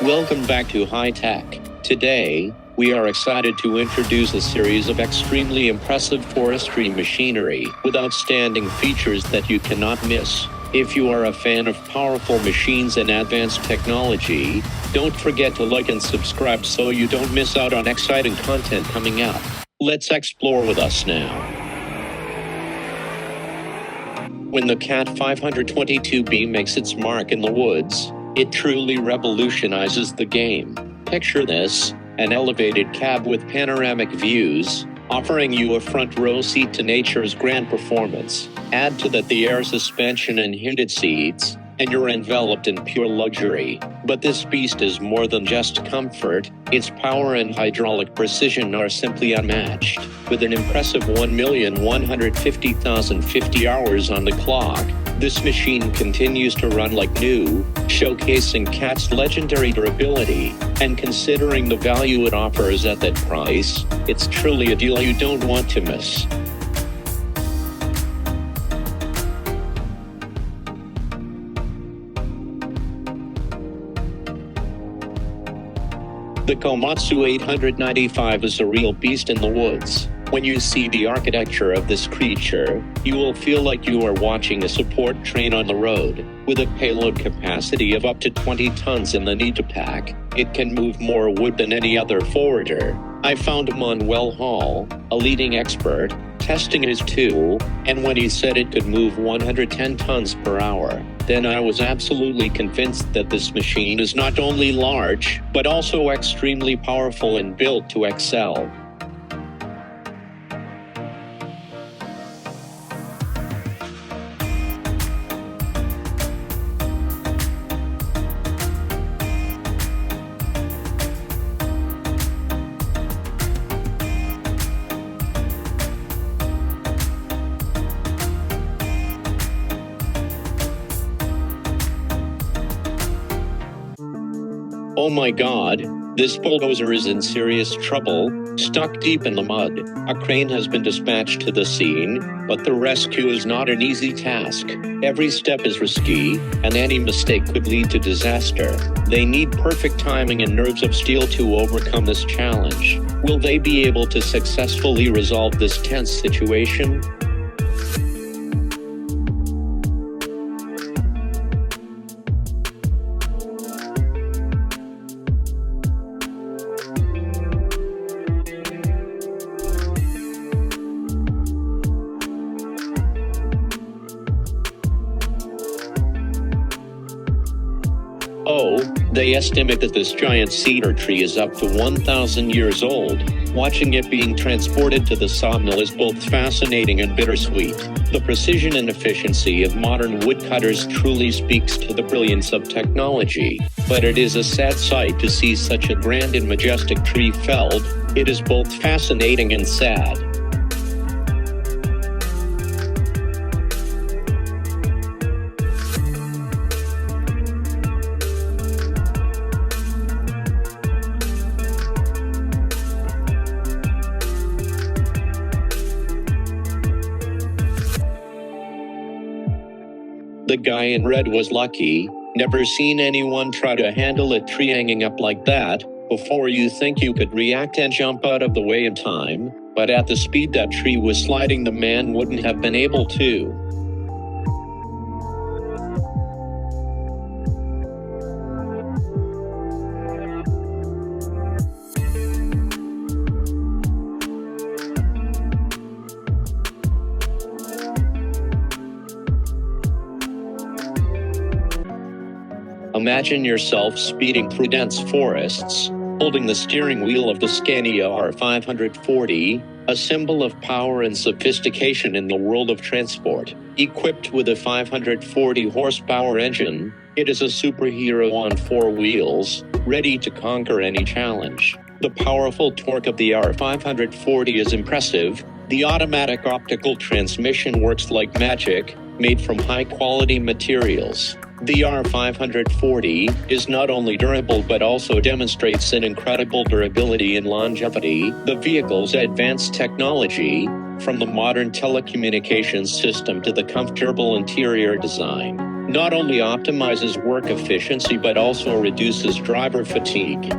Welcome back to High Tech. Today, we are excited to introduce a series of extremely impressive forestry machinery with outstanding features that you cannot miss. If you are a fan of powerful machines and advanced technology, don't forget to like and subscribe so you don't miss out on exciting content coming out. Let's explore with us now. When the Cat 522B makes its mark in the woods, it truly revolutionizes the game. Picture this, an elevated cab with panoramic views, offering you a front row seat to nature's grand performance. Add to that the air suspension and heated seats, and you're enveloped in pure luxury. But this beast is more than just comfort. Its power and hydraulic precision are simply unmatched. With an impressive 1,150,050 hours on the clock, this machine continues to run like new, showcasing Cat's legendary durability. And considering the value it offers at that price, it's truly a deal you don't want to miss. The Komatsu 895 is a real beast in the woods. When you see the architecture of this creature, you will feel like you are watching a support train on the road. With a payload capacity of up to 20 tons in the need to pack, it can move more wood than any other forwarder. I found Manuel Hall, a leading expert, testing his tool, and when he said it could move 110 tons per hour, then I was absolutely convinced that this machine is not only large, but also extremely powerful and built to excel. Oh my god, this bulldozer is in serious trouble, stuck deep in the mud. A crane has been dispatched to the scene, but the rescue is not an easy task. Every step is risky, and any mistake could lead to disaster. They need perfect timing and nerves of steel to overcome this challenge. Will they be able to successfully resolve this tense situation? Oh, they estimate that this giant cedar tree is up to 1,000 years old. Watching it being transported to the sawmill is both fascinating and bittersweet. The precision and efficiency of modern woodcutters truly speaks to the brilliance of technology. But it is a sad sight to see such a grand and majestic tree felled. It is both fascinating and sad. The guy in red was lucky. Never seen anyone try to handle a tree hanging up like that. Before you think you could react and jump out of the way in time, but at the speed that tree was sliding, the man wouldn't have been able to. Imagine yourself speeding through dense forests, holding the steering wheel of the Scania R540, a symbol of power and sophistication in the world of transport. Equipped with a 540 horsepower engine, it is a superhero on four wheels, ready to conquer any challenge. The powerful torque of the R540 is impressive. The automatic optical transmission works like magic, made from high-quality materials. The R540 is not only durable but also demonstrates an incredible durability and longevity. The vehicle's advanced technology, from the modern telecommunications system to the comfortable interior design, not only optimizes work efficiency but also reduces driver fatigue.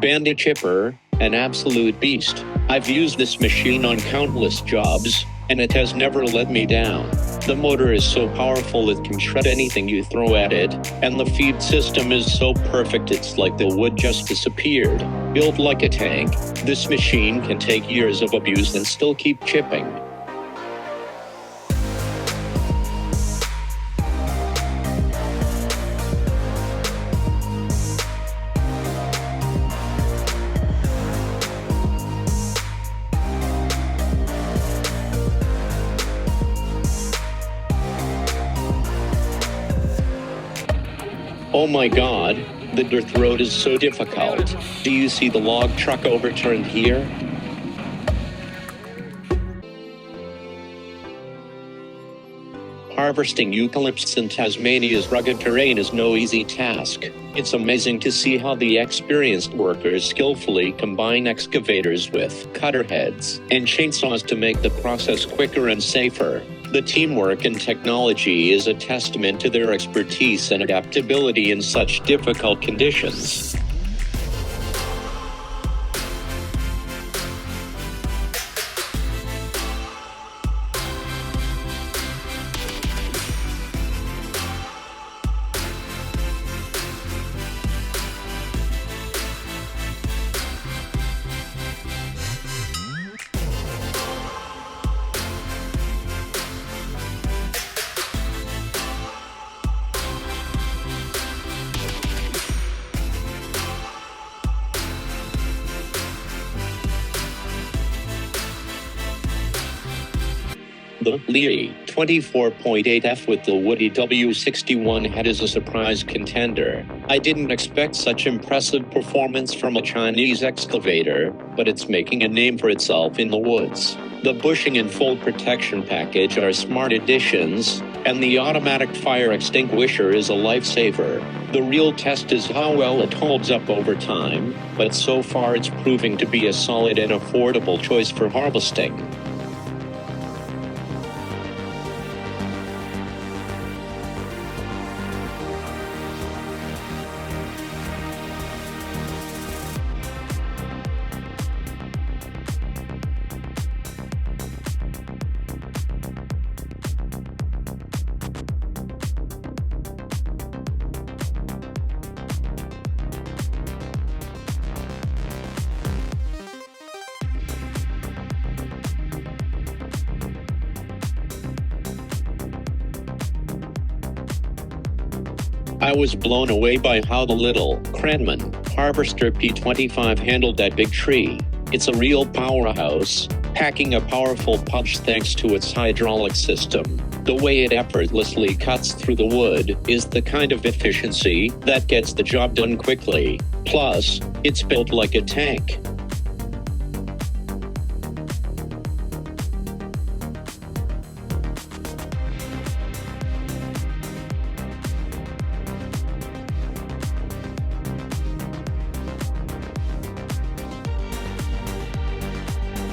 Bandit Chipper, an absolute beast. I've used this machine on countless jobs, and it has never let me down. The motor is so powerful it can shred anything you throw at it, and the feed system is so perfect it's like the wood just disappeared. Built like a tank, this machine can take years of abuse and still keep chipping. Oh my god, the dirt road is so difficult. Do you see the log truck overturned here? Harvesting eucalypts in Tasmania's rugged terrain is no easy task. It's amazing to see how the experienced workers skillfully combine excavators with cutter heads and chainsaws to make the process quicker and safer. The teamwork and technology is a testament to their expertise and adaptability in such difficult conditions. The Lee 24.8F with the Woody W61 head is a surprise contender. I didn't expect such impressive performance from a Chinese excavator, but it's making a name for itself in the woods. The bushing and full protection package are smart additions, and the automatic fire extinguisher is a lifesaver. The real test is how well it holds up over time, but so far it's proving to be a solid and affordable choice for harvesting. I was blown away by how the little Cranman Harvester P25 handled that big tree. It's a real powerhouse, packing a powerful punch thanks to its hydraulic system. The way it effortlessly cuts through the wood is the kind of efficiency that gets the job done quickly. Plus, it's built like a tank.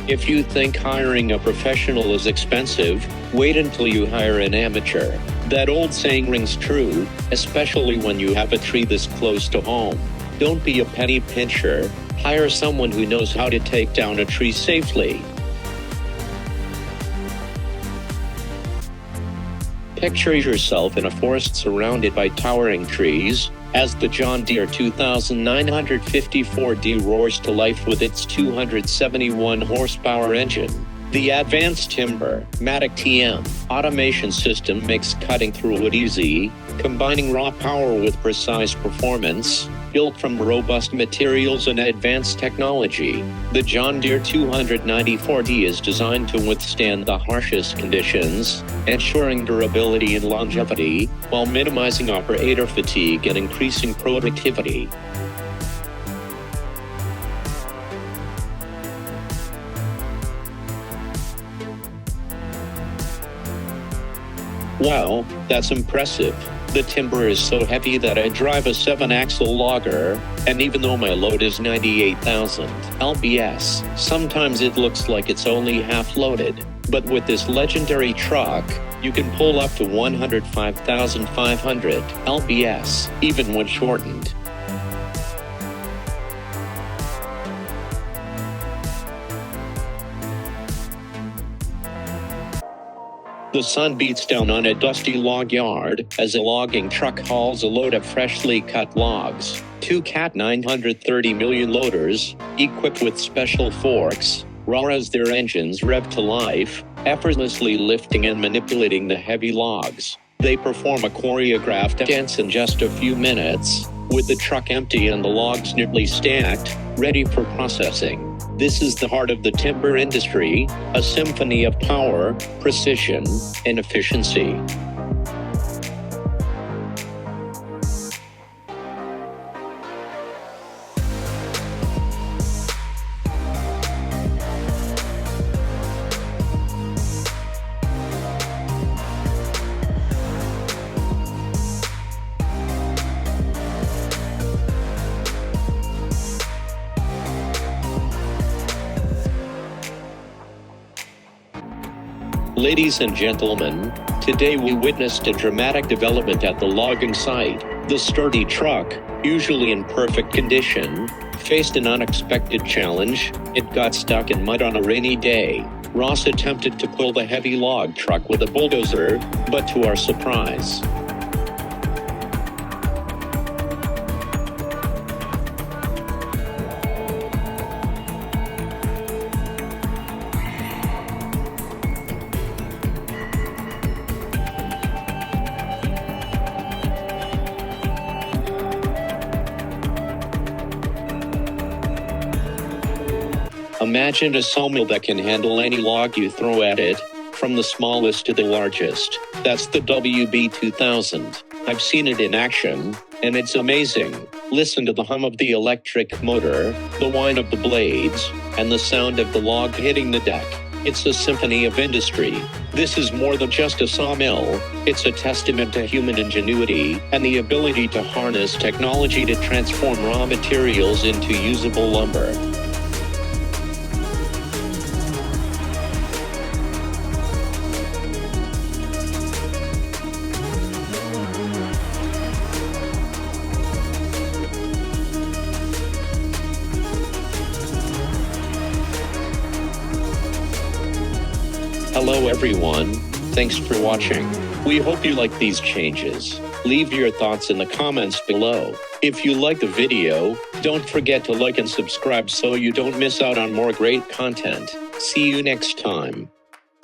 If you think hiring a professional is expensive, wait until you hire an amateur. That old saying rings true, especially when you have a tree this close to home. Don't be a penny pincher, hire someone who knows how to take down a tree safely. Picture yourself in a forest surrounded by towering trees, as the John Deere 2954D roars to life with its 271 horsepower engine. The advanced Timber Matic TM automation system makes cutting through wood easy, combining raw power with precise performance. Built from robust materials and advanced technology, the John Deere 290/40 is designed to withstand the harshest conditions, ensuring durability and longevity, while minimizing operator fatigue and increasing productivity. Wow, that's impressive. The timber is so heavy that I drive a 7-axle logger, and even though my load is 98,000 lbs, sometimes it looks like it's only half loaded. But with this legendary truck, you can pull up to 105,500 lbs, even when shortened. The sun beats down on a dusty log yard as a logging truck hauls a load of freshly cut logs. Two Cat 930 million loaders, equipped with special forks, roar as their engines rev to life, effortlessly lifting and manipulating the heavy logs. They perform a choreographed dance in just a few minutes, with the truck empty and the logs neatly stacked, ready for processing. This is the heart of the timber industry, a symphony of power, precision, and efficiency. Ladies and gentlemen, today we witnessed a dramatic development at the logging site. The sturdy truck, usually in perfect condition, faced an unexpected challenge. It got stuck in mud on a rainy day. Ross attempted to pull the heavy log truck with a bulldozer, but to our surprise, imagine a sawmill that can handle any log you throw at it, from the smallest to the largest. That's the WB2000. I've seen it in action, and it's amazing. Listen to the hum of the electric motor, the whine of the blades, and the sound of the log hitting the deck. It's a symphony of industry. This is more than just a sawmill. It's a testament to human ingenuity and the ability to harness technology to transform raw materials into usable lumber. Hello everyone, thanks for watching. We hope you like these changes. Leave your thoughts in the comments below. If you like the video, don't forget to like and subscribe so you don't miss out on more great content. See you next time.